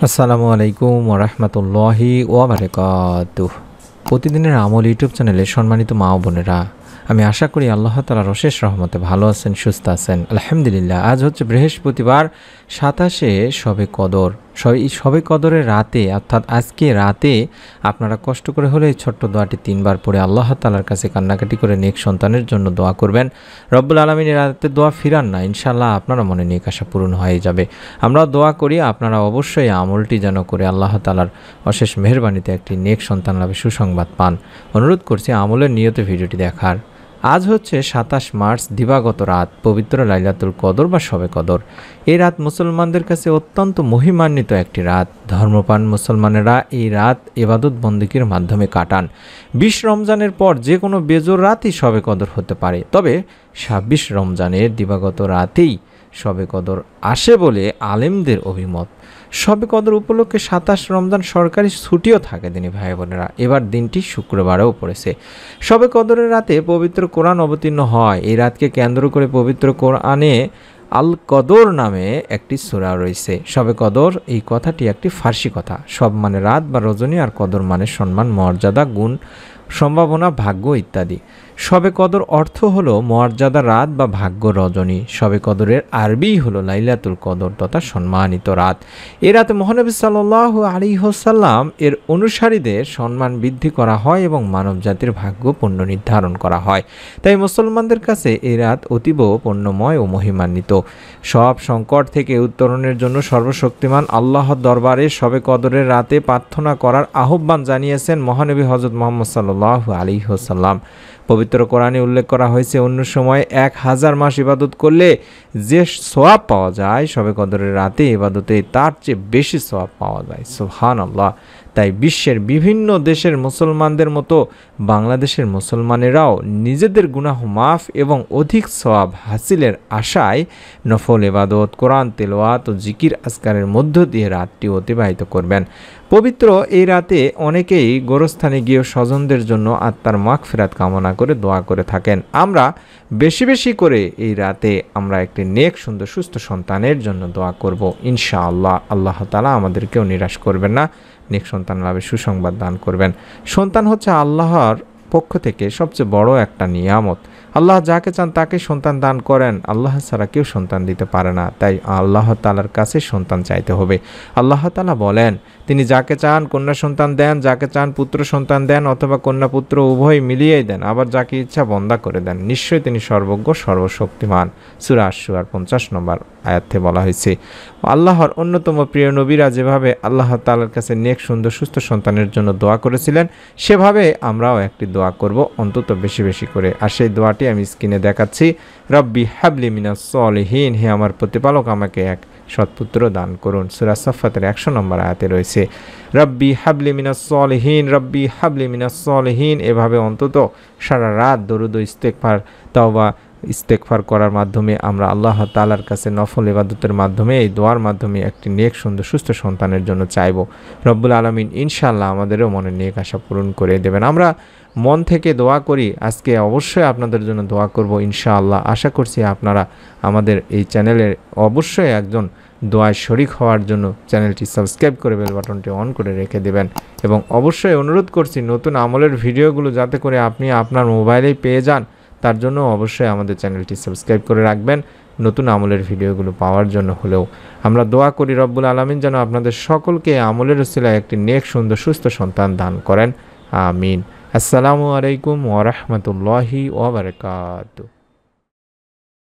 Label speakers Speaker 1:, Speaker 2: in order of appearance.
Speaker 1: আসসালামু আলাইকুম ওরহমতুল্লাহি ওয়াবারাকাতুহ। প্রতিদিনের আমল ইউটিউব চ্যানেলে সম্মানিত মা ও বোনেরা, আমি আশা করি আল্লাহ তাআলার অশেষ রহমতে ভালো আছেন, সুস্থ আছেন। আলহামদুলিল্লাহ। আজ হচ্ছে বৃহস্পতিবার, 27শে শবে কদর। শবে কদরের রাতে অর্থাৎ আজকে রাতে আপনারা কষ্ট করে হলে এই ছোট্ট দোয়াটি 3বার পড়ে আল্লাহ তাআলার কাছে কান্নাকাটি করে নেক সন্তানের জন্য দোয়া করবেন। রব্বুল আলামিন রাতে দোয়া ফিরান না, ইনশাআল্লাহ আপনারা মনে নেক আশা পূরণ হয়ে যাবে। আমরা দোয়া করি আপনারা অবশ্যই আমলটি যেন করে আল্লাহ তাআলার অশেষ মেহেরবানিতে একটি নেক সন্তান লাভে সুসংবাদ পান। অনুরোধ করছি আমলের নিয়তে ভিডিওটি দেখার। আজ হচ্ছে 27 মার্চ, দিবাগত রাত, পবিত্র লাইলাতুল কদর বা শবে কদর। এই রাত মুসলমানদের কাছে অত্যন্ত মহিমান্বিত একটি রাত। ধর্মপ্রাণ মুসলমানেরা এই রাত ইবাদত বন্দেগীর মাধ্যমে কাটান। 20 রমজানের পর যে কোনো বেজোর রাতই শবে কদর হতে পারে, তবে 26 রমজানের দিবাগত রাতেই শবে কদর আসে বলে আলেমদের অভিমত। শবে কদর উপলক্ষে 27 রমজান সরকারি ছুটিও থাকে দিনী ভাই বোনেরা। এবার দিনটি শুক্রবারেও পড়েছে। শবে কদরের রাতে পবিত্র কোরআন অবতীর্ণ হয়। এই রাতকে কেন্দ্র করে পবিত্র কোরআনে আল কদর নামে একটি সূরা রয়েছে। শবে কদর এই কথাটি একটি ফার্সি কথা। শব মানে রাত বা রজনী, আর কদর মানে সম্মান, মর্যাদা, গুণ, সম্ভাবনা, ভাগ্য ইত্যাদি। শবে কদর অর্থ হলো মর্যাদা রাত বা ভাগ্য রজনী। শবে কদরের আরবি হলো লাইলাতুল কদর তথা সম্মানিত রাত। এ রাতে মহানবী সাল্লাল্লাহু আলাইহি ওয়াসাল্লাম এর অনুসারীদের সম্মান বৃদ্ধি করা হয় এবং মানব জাতির ভাগ্য পুণ্য নির্ধারণ করা হয়। তাই মুসলমানদের কাছে এই রাত অতীব পুণ্যময় ও মহিমান্বিত। সব সংকট থেকে উত্তরণের জন্য সর্বশক্তিমান আল্লাহর দরবারে শবে কদরের রাতে প্রার্থনা করার আহ্বান জানিয়েছেন মহানবী হযরত মুহাম্মদ সাল্লাল্লাহু আলাইহি ওয়াসাল্লাম। পবিত্র কোরআনে উল্লেখ করা হয়েছে, অন্য সময় 1000 মাস ইবাদত করলে যে সওয়াব পাওয়া যায়, শবে কদরের রাতে ইবাদতে তার চেয়ে বেশি সওয়াব পাওয়া যায়। সুবহানাল্লাহ। তাই বিশ্বের বিভিন্ন দেশের মুসলমানদের মতো বাংলাদেশের মুসলমানেরাও নিজেদের গুনাহ মাফ এবং অধিক সওয়াব হাসিলের আশায় নফল ইবাদত, কোরআন তেলাওয়াত ও জিকির আজকারের মধ্য দিয়ে রাতটি অতিবাহিত করবেন। পবিত্র এই রাতে অনেকেই গোরস্থানে গিয়ে স্বজনদের জন্য আত্মার মাগফিরাত কামনা করে দোয়া করে থাকেন। আমরা বেশি বেশি করে এই রাতে আমরা একটি নেক সুন্দর সুস্থ সন্তানের জন্য দোয়া করব ইনশাআল্লাহ। আল্লাহ তাআলা আমাদেরকেও নিরাশ করবেন না, নেক সন্তান লাভে সুসংবাদ দান করবেন। সন্তান হচ্ছে আল্লাহর পক্ষ থেকে সবচেয়ে বড় একটা নিয়ামত। আল্লাহ যাকে চান তাকে সন্তান দান করেন। আল্লাহ ছাড়া কেউ সন্তান দিতে পারে না। তাই আল্লাহ তাআলার কাছে সন্তান চাইতে হবে। আল্লাহ তাআলা বলেন, তিনি যাকে চান কন্যা সন্তান দেন, যাকে চান পুত্র সন্তান দেন, অথবা কন্যা পুত্র উভয় মিলিয়েই দেন, আবার যাকে ইচ্ছা বন্দা করে দেন। নিশ্চয়ই তিনি সর্বজ্ঞ সর্বশক্তিমান। সূরা আশ-শুরা 50 নম্বর আয়াতে বলা হয়েছে। আল্লাহর অন্যতম প্রিয় নবীরা যেভাবে আল্লাহ তাআলার কাছে নেক সুন্দর সুস্থ সন্তানের জন্য দোয়া করেছিলেন, সেভাবে আমরাও একটি দোয়া করব, অন্তত বেশি বেশি করে। আর সেই দোয়াটি আমি স্ক্রিনে দেখাচ্ছি। রব্বি হাবলি মিনাস সলিহিন, হে আমার প্রতিপালক আমাকে এক সৎপুত্র দান করুন। সূরা সাফফাতের 100 নম্বর আয়াতে রয়েছে রব্বি হাবলি মিনাস সলিহিন, রব্বি হাবলি মিনাস সলিহিন। এভাবে অন্তত সারা রাত দরুদ ও ইস্তেগফার, তাওবা ইস্তেগফার করার মাধ্যমে আমরা আল্লাহ তাআলার কাছে নফল ইবাদতের মাধ্যমে, এই দোয়ার মাধ্যমে একটি নেক সুন্দর সুস্থ সন্তানের জন্য চাইব। রব্বুল আলামিন ইনশাআল্লাহ আমাদেরও মনে নেক আশা পূরণ করে দেবেন। আমরা মন থেকে দোয়া করি। আজকে অবশ্যই আপনাদের জন্য দোয়া করব ইনশাআল্লাহ। আশা করছি আপনারা আমাদের এই চ্যানেলের অবশ্যই একজন দোয়ায় শরিক হওয়ার জন্য চ্যানেলটি সাবস্ক্রাইব করে বেল বাটনটি অন করে রেখে দেবেন। এবং অবশ্যই অনুরোধ করছি নতুন আমলের ভিডিওগুলো যাতে করে আপনি আপনার মোবাইলেই পেয়ে যান, তার জন্য অবশ্যই আমাদের চ্যানেলটি সাবস্ক্রাইব করে রাখবেন, নতুন আমলের ভিডিওগুলো পাওয়ার জন্য হলেও। আমরা দোয়া করি রব্বুল আলামিন যেন আপনাদের সকলকে আমলের উসিলায় একটি নেক সুন্দর সুস্থ সন্তান দান করেন। আমিন। আসসালামু আলাইকুম ওয়া রাহমাতুল্লাহি ওয়া বারাকাতুহু।